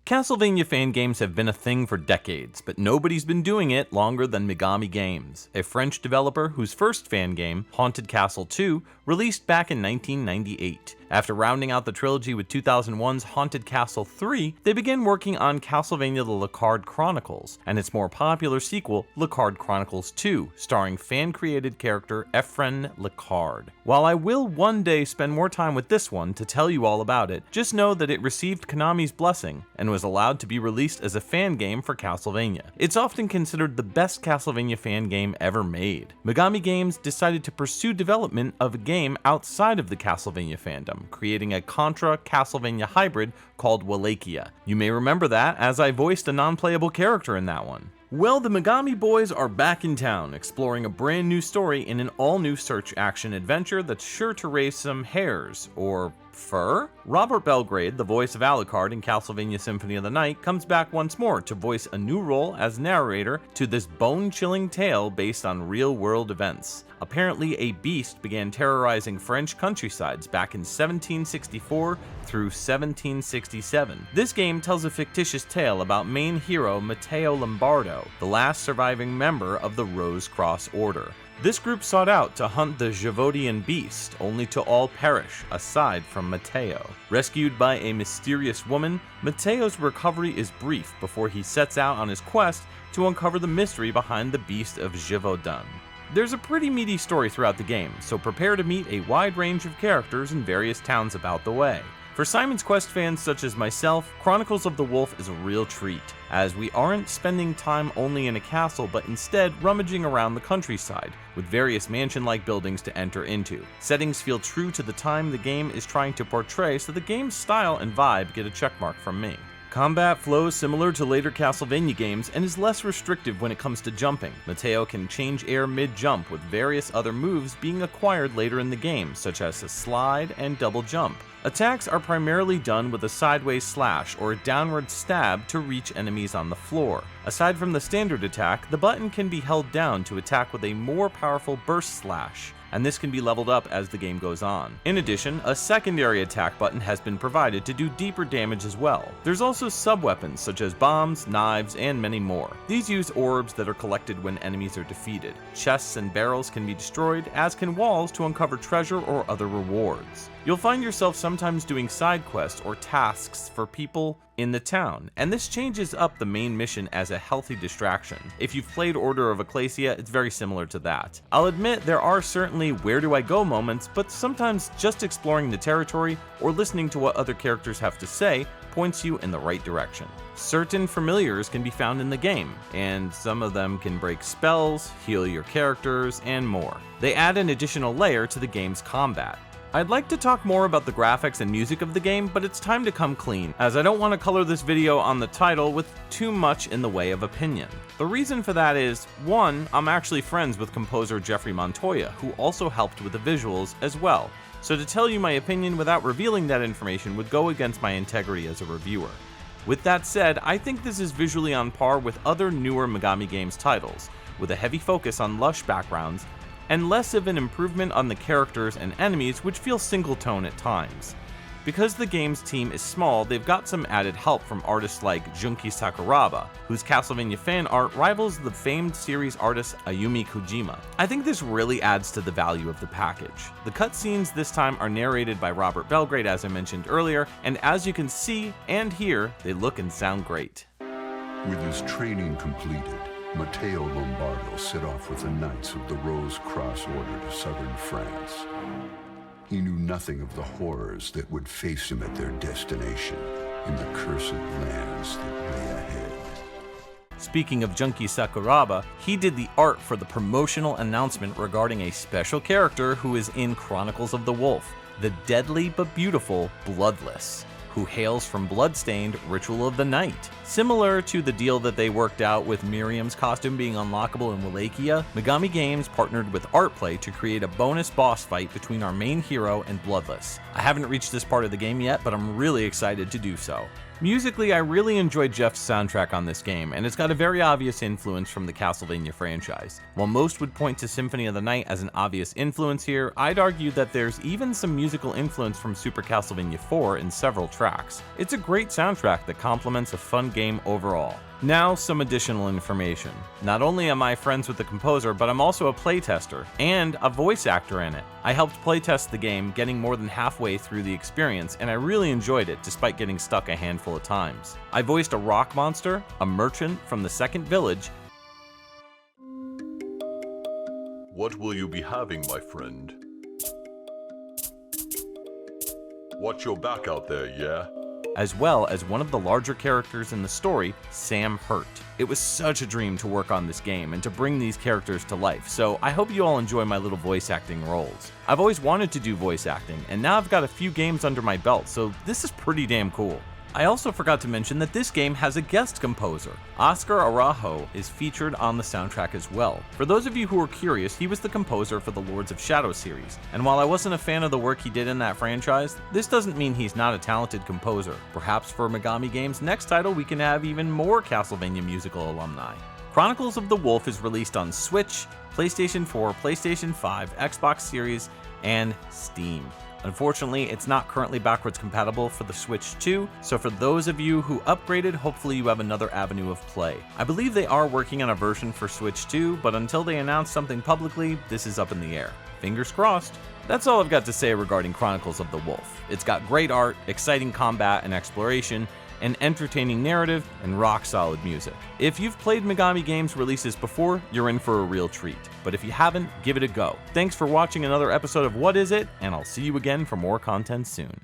Castlevania fan games have been a thing for decades, but nobody's been doing it longer than Migami Games, a French developer whose first fan game, Haunted Castle 2, released back in 1998. After rounding out the trilogy with 2001's Haunted Castle 3, they began working on Castlevania the Lacard Chronicles, and its more popular sequel, Lacard Chronicles 2, starring fan-created character Efren Lacard. While I will one day spend more time with this one to tell you all about it, just know that it received Konami's blessing, and was allowed to be released as a fan game for Castlevania. It's often considered the best Castlevania fan game ever made. Migami Games decided to pursue development of a game outside of the Castlevania fandom, creating a Contra Castlevania hybrid called Wallachia. You may remember that, as I voiced a non-playable character in that one. Well, the Megami boys are back in town, exploring a brand new story in an all-new search action adventure that's sure to raise some hairs, or fur? Robert Belgrade, the voice of Alucard in Castlevania Symphony of the Night, comes back once more to voice a new role as narrator to this bone-chilling tale based on real-world events. Apparently, a beast began terrorizing French countrysides back in 1764 through 1767. This game tells a fictitious tale about main hero Matteo Lombardo, the last surviving member of the Rose Cross Order. This group sought out to hunt the Javodian beast, only to all perish, aside from Matteo. Rescued by a mysterious woman, Matteo's recovery is brief before he sets out on his quest to uncover the mystery behind the beast of Gévaudan. There's a pretty meaty story throughout the game, so prepare to meet a wide range of characters in various towns about the way. For Simon's Quest fans such as myself, Chronicles of the Wolf is a real treat, as we aren't spending time only in a castle but instead rummaging around the countryside, with various mansion-like buildings to enter into. Settings feel true to the time the game is trying to portray, so the game's style and vibe get a checkmark from me. Combat flows similar to later Castlevania games and is less restrictive when it comes to jumping. Matteo can change air mid-jump, with various other moves being acquired later in the game, such as a slide and double jump. Attacks are primarily done with a sideways slash or a downward stab to reach enemies on the floor. Aside from the standard attack, the button can be held down to attack with a more powerful burst slash, and this can be leveled up as the game goes on. In addition, a secondary attack button has been provided to do deeper damage as well. There's also sub-weapons such as bombs, knives, and many more. These use orbs that are collected when enemies are defeated. Chests and barrels can be destroyed, as can walls to uncover treasure or other rewards. You'll find yourself sometimes doing side quests or tasks for people in the town, and this changes up the main mission as a healthy distraction. If you've played Order of Ecclesia, it's very similar to that. I'll admit there are certainly where do I go moments, but sometimes just exploring the territory or listening to what other characters have to say points you in the right direction. Certain familiars can be found in the game, and some of them can break spells, heal your characters, and more. They add an additional layer to the game's combat. I'd like to talk more about the graphics and music of the game, but it's time to come clean, as I don't want to color this video on the title with too much in the way of opinion. The reason for that is, one, I'm actually friends with composer Jeffrey Montoya, who also helped with the visuals as well, so to tell you my opinion without revealing that information would go against my integrity as a reviewer. With that said, I think this is visually on par with other newer Megami Games titles, with a heavy focus on lush backgrounds, and less of an improvement on the characters and enemies, which feel single-tone at times. Because the game's team is small, they've got some added help from artists like Junki Sakuraba, whose Castlevania fan art rivals the famed series artist Ayumi Kojima. I think this really adds to the value of the package. The cutscenes this time are narrated by Robert Belgrade, as I mentioned earlier, and as you can see and hear, they look and sound great. With his training completed, Matteo Lombardo set off with the Knights of the Rose Cross Order to southern France. He knew nothing of the horrors that would face him at their destination in the cursed lands that lay ahead. Speaking of Junki Sakuraba, he did the art for the promotional announcement regarding a special character who is in Chronicles of the Wolf, the deadly but beautiful Bloodless, who hails from Bloodstained Ritual of the Night. Similar to the deal that they worked out with Miriam's costume being unlockable in Wallachia, Megami Games partnered with Artplay to create a bonus boss fight between our main hero and Bloodless. I haven't reached this part of the game yet, but I'm really excited to do so. Musically, I really enjoyed Jeff's soundtrack on this game, and it's got a very obvious influence from the Castlevania franchise. While most would point to Symphony of the Night as an obvious influence here, I'd argue that there's even some musical influence from Super Castlevania 4 in several tracks. It's a great soundtrack that complements a fun game overall. Now, some additional information. Not only am I friends with the composer, but I'm also a playtester and a voice actor in it. I helped playtest the game, getting more than halfway through the experience, and I really enjoyed it despite getting stuck a handful of times. I voiced a rock monster, a merchant from the second village. What will you be having, my friend? Watch your back out there, yeah? As well as one of the larger characters in the story, Sam Hurt. It was such a dream to work on this game and to bring these characters to life, so I hope you all enjoy my little voice acting roles. I've always wanted to do voice acting, and now I've got a few games under my belt, so this is pretty damn cool. I also forgot to mention that this game has a guest composer. Oscar Araujo is featured on the soundtrack as well. For those of you who are curious, he was the composer for the Lords of Shadow series, and while I wasn't a fan of the work he did in that franchise, this doesn't mean he's not a talented composer. Perhaps for Migami Games' next title we can have even more Castlevania musical alumni. Chronicles of the Wolf is released on Switch, PlayStation 4, PlayStation 5, Xbox Series, and Steam. Unfortunately, it's not currently backwards compatible for the Switch 2, so for those of you who upgraded, hopefully you have another avenue of play. I believe they are working on a version for Switch 2, but until they announce something publicly, this is up in the air. Fingers crossed. That's all I've got to say regarding Chronicles of the Wolf. It's got great art, exciting combat and exploration, an entertaining narrative, and rock-solid music. If you've played Megami Games releases before, you're in for a real treat. But if you haven't, give it a go. Thanks for watching another episode of What Is It, and I'll see you again for more content soon.